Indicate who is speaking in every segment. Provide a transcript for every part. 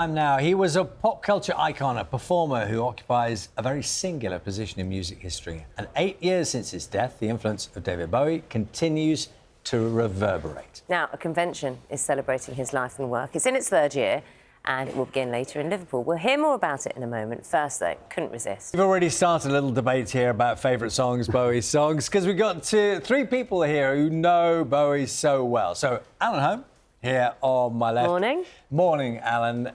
Speaker 1: Time now. He was a pop culture icon, a performer who occupies a very singular position in music history. And 8 years since his death, the influence of David Bowie continues to reverberate.
Speaker 2: Now, a convention is celebrating his life and work. It's in its third year, and it will begin later in Liverpool. We'll hear more about it in a moment. First, though, couldn't resist.
Speaker 1: We've already started a little debate here about favourite songs, Bowie songs, because we've got three people here who know Bowie so well. So, Alan Horne, here on my left.
Speaker 2: Morning.
Speaker 1: Morning, Alan.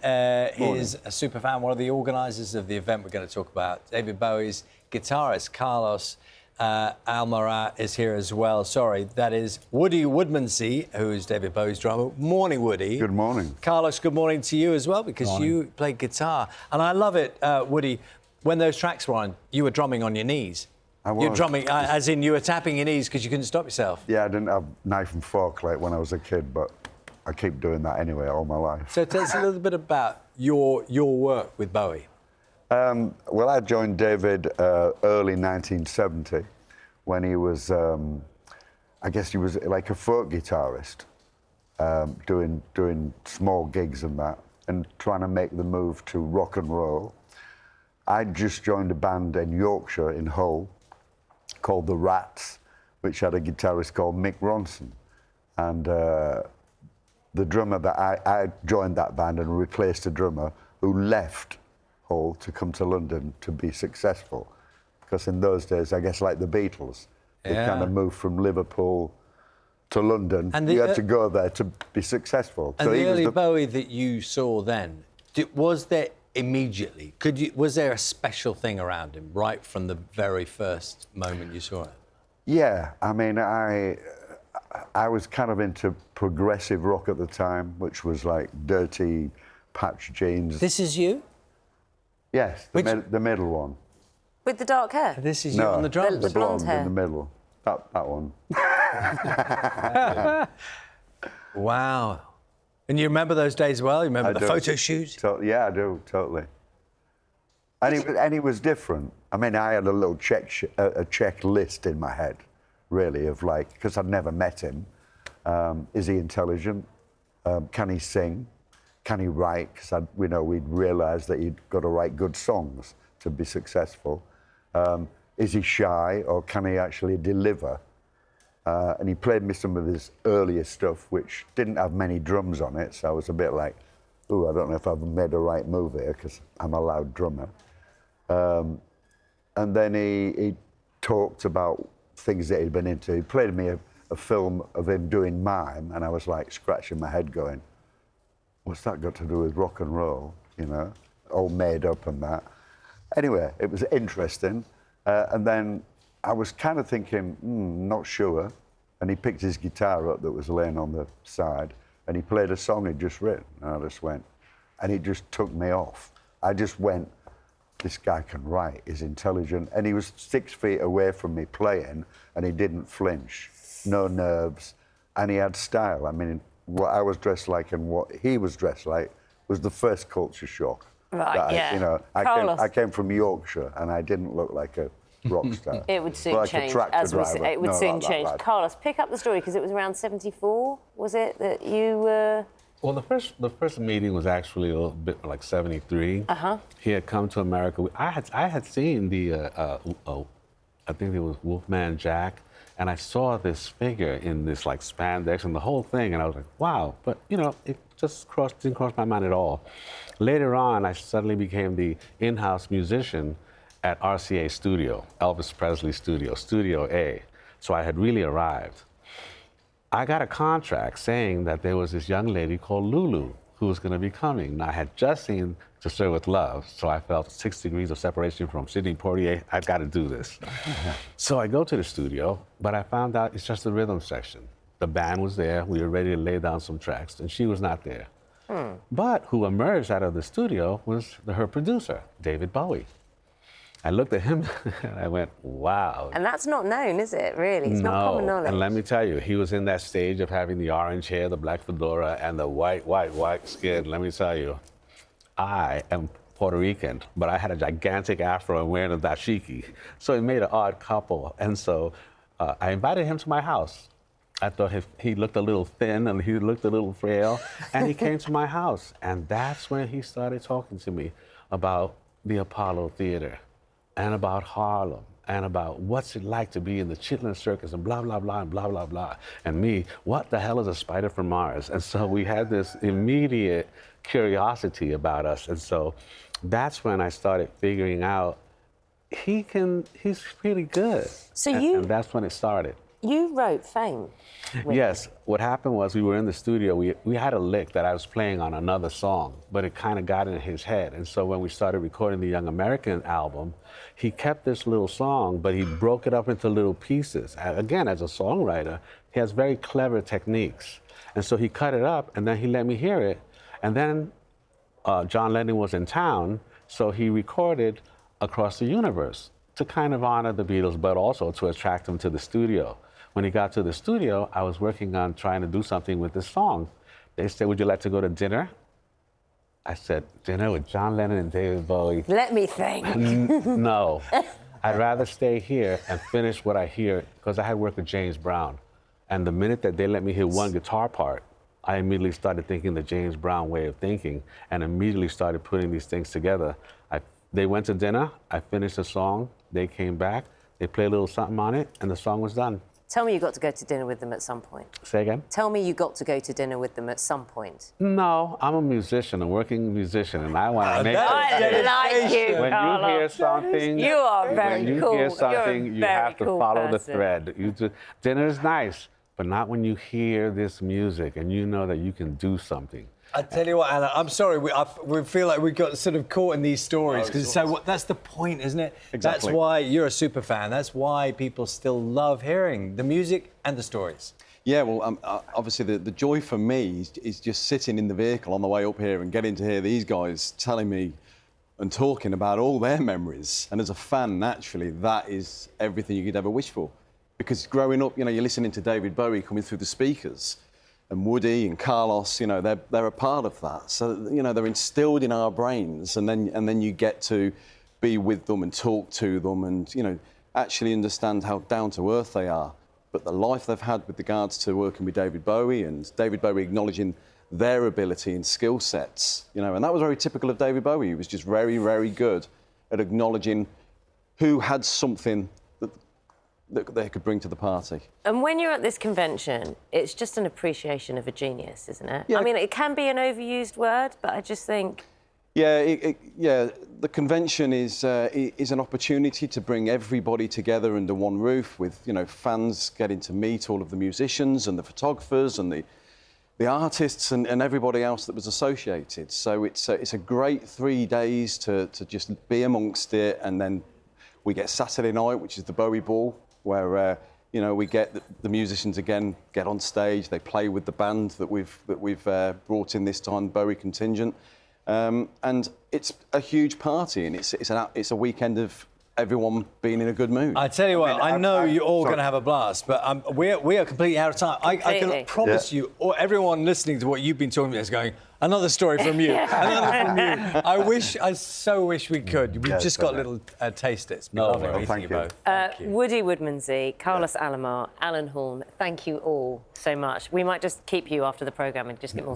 Speaker 1: He's a super fan, one of the organisers of the event we're going to talk about. David Bowie's guitarist, Carlos Alomar, is here as well. Sorry, that is Woody Woodmansey, who is David Bowie's drummer. Morning, Woody.
Speaker 3: Good morning.
Speaker 1: Carlos, good morning to you as well, because you play guitar. And I love it, Woody, when those tracks were on, you were drumming on your knees.
Speaker 3: I was.
Speaker 1: You're drumming, as in you were tapping your knees because you couldn't stop yourself.
Speaker 3: Yeah, I didn't have knife and fork like when I was a kid, but I keep doing that anyway all my life.
Speaker 1: So tell us a little bit about your work with Bowie.
Speaker 3: Well, I joined David early 1970 when he was, I guess he was like a folk guitarist, doing small gigs and that, and trying to make the move to rock and roll. I just joined a band in Yorkshire, in Hull, called The Rats, which had a guitarist called Mick Ronson. And the drummer that I joined that band and replaced a drummer who left Hull to come to London to be successful. Because in those days, I guess like the Beatles, they kind of moved from Liverpool to London. And you had to go there to be successful.
Speaker 1: And so the early Bowie that you saw then, was there immediately, was there a special thing around him right from the very first moment you saw it?
Speaker 3: Yeah, I mean, I was kind of into progressive rock at the time, which was like dirty patch jeans.
Speaker 1: This is you?
Speaker 3: Yes, the middle one.
Speaker 2: With the dark hair?
Speaker 1: This is you on the drums?
Speaker 3: The blonde in the middle. That one.
Speaker 1: Wow. And you remember those days well? You remember the photo shoots?
Speaker 3: Yeah, I do, totally. And he was different. I mean, I had a little checklist in my head, really, of like, because I'd never met him. Is he intelligent? Can he sing? Can he write? Because we'd realised that he'd got to write good songs to be successful. Is he shy, or can he actually deliver? And he played me some of his earlier stuff, which didn't have many drums on it, so I was a bit like, ooh, I don't know if I've made a right move here, because I'm a loud drummer. And then he talked about things that he'd been into. He played me a film of him doing mime, and I was like scratching my head going, what's that got to do with rock and roll, all made up and that. Anyway, it was interesting. And then I was kind of thinking, not sure. And he picked his guitar up that was laying on the side, and he played a song he'd just written. And I just went, and he just took me off. I just went, this guy can write, he's intelligent. And he was 6 feet away from me playing, and he didn't flinch, no nerves, and he had style. I mean, what I was dressed like and what he was dressed like was the first culture shock.
Speaker 2: Right, yeah.
Speaker 3: I came from Yorkshire, and I didn't look like a rock star.
Speaker 2: It would soon
Speaker 3: like
Speaker 2: change. It would soon change. Carlos, pick up the story, because it was around 74, was it, that you were...
Speaker 4: Well, the first meeting was actually a little bit like 73. He had come to America. I had seen I think it was Wolfman Jack, and I saw this figure in this like spandex and the whole thing, and I was like, wow. But it just didn't cross my mind at all. Later on, I suddenly became the in-house musician at RCA Studio, Elvis Presley Studio, Studio A. So I had really arrived. I got a contract saying that there was this young lady called Lulu who was going to be coming. And I had just seen To Serve With Love, so I felt 6 degrees of separation from Sidney Poitier. I've got to do this. So I go to the studio, but I found out it's just the rhythm section. The band was there. We were ready to lay down some tracks, and she was not there. But who emerged out of the studio was her producer, David Bowie. I looked at him and I went, wow.
Speaker 2: And that's not known, is it, really? It's not common knowledge.
Speaker 4: And let me tell you, he was in that stage of having the orange hair, the black fedora, and the white skin. Let me tell you, I am Puerto Rican, but I had a gigantic afro and wearing a dashiki. So it made an odd couple. And so I invited him to my house. I thought he looked a little thin and he looked a little frail. And he came to my house. And that's when he started talking to me about the Apollo Theater and about Harlem and about what's it like to be in the Chitlin Circus and blah, blah, blah, and blah, blah, blah. And me, what the hell is a spider from Mars? And so we had this immediate curiosity about us. And so that's when I started figuring out he's really good.
Speaker 2: So
Speaker 4: and that's when it started.
Speaker 2: You wrote Fame.
Speaker 4: Yes. What happened was we were in the studio. We had a lick that I was playing on another song, but it kind of got in his head. And so when we started recording the Young American album, he kept this little song, but he broke it up into little pieces. Again, as a songwriter, he has very clever techniques. And so he cut it up, and then he let me hear it. And then John Lennon was in town, so he recorded Across the Universe to kind of honor the Beatles, but also to attract them to the studio. When he got to the studio, I was working on trying to do something with this song. They said, would you like to go to dinner? I said, dinner with John Lennon and David Bowie?
Speaker 2: Let me think.
Speaker 4: No. I'd rather stay here and finish what I hear, because I had worked with James Brown. And the minute that they let me hear one guitar part, I immediately started thinking the James Brown way of thinking and immediately started putting these things together. They went to dinner, I finished the song, they came back, they played a little something on it, and the song was done.
Speaker 2: Tell me you got to go to dinner with them at some point.
Speaker 4: Say again?
Speaker 2: Tell me you got to go to dinner with them at some point.
Speaker 4: No, I'm a musician, a working musician, and I want to make
Speaker 2: I like you,
Speaker 4: when
Speaker 2: Carlos.
Speaker 4: you hear something,
Speaker 2: You are very
Speaker 4: when you
Speaker 2: cool.
Speaker 4: hear something,
Speaker 2: You're a
Speaker 4: you have to
Speaker 2: very cool
Speaker 4: follow the
Speaker 2: person.
Speaker 4: thread. Dinner is nice, but not when you hear this music and you know that you can do something.
Speaker 1: I tell you what, Anna, I'm sorry, we feel like we got sort of caught in these stories, because that's the point, isn't it?
Speaker 5: Exactly.
Speaker 1: That's why you're a super fan. That's why people still love hearing the music and the stories.
Speaker 5: Yeah, well, obviously the joy for me is just sitting in the vehicle on the way up here and getting to hear these guys telling me and talking about all their memories. And as a fan, naturally, that is everything you could ever wish for. Because growing up, you're listening to David Bowie coming through the speakers, and Woody and Carlos, they're a part of that. So, they're instilled in our brains, and then you get to be with them and talk to them and, actually understand how down to earth they are. But the life they've had with regards to working with David Bowie and David Bowie acknowledging their ability and skill sets, and that was very typical of David Bowie. He was just very, very good at acknowledging who had something that they could bring to the party.
Speaker 2: And when you're at this convention, it's just an appreciation of a genius, isn't it?
Speaker 5: Yeah.
Speaker 2: I mean, it can be an overused word, but I just think...
Speaker 5: Yeah, the convention is an opportunity to bring everybody together under one roof with, fans getting to meet all of the musicians and the photographers and the artists and everybody else that was associated. So it's a great 3 days to just be amongst it, and then we get Saturday night, which is the Bowie Ball, where we get the musicians again get on stage. They play with the band that we've brought in this time, Bowie Contingent, and it's a huge party, and it's a weekend of everyone being in a good mood.
Speaker 1: I tell you what, I know you're all going to have a blast, but we are completely out of time. I can promise you, or everyone listening to what you've been talking about is going, another story from you, another from you. I so wish we could. We've just got a little taste it. It's been lovely meeting you both. Thank you.
Speaker 2: Woody Woodmansey, Carlos Alomar, Alan Horne, thank you all so much. We might just keep you after the programme and just get more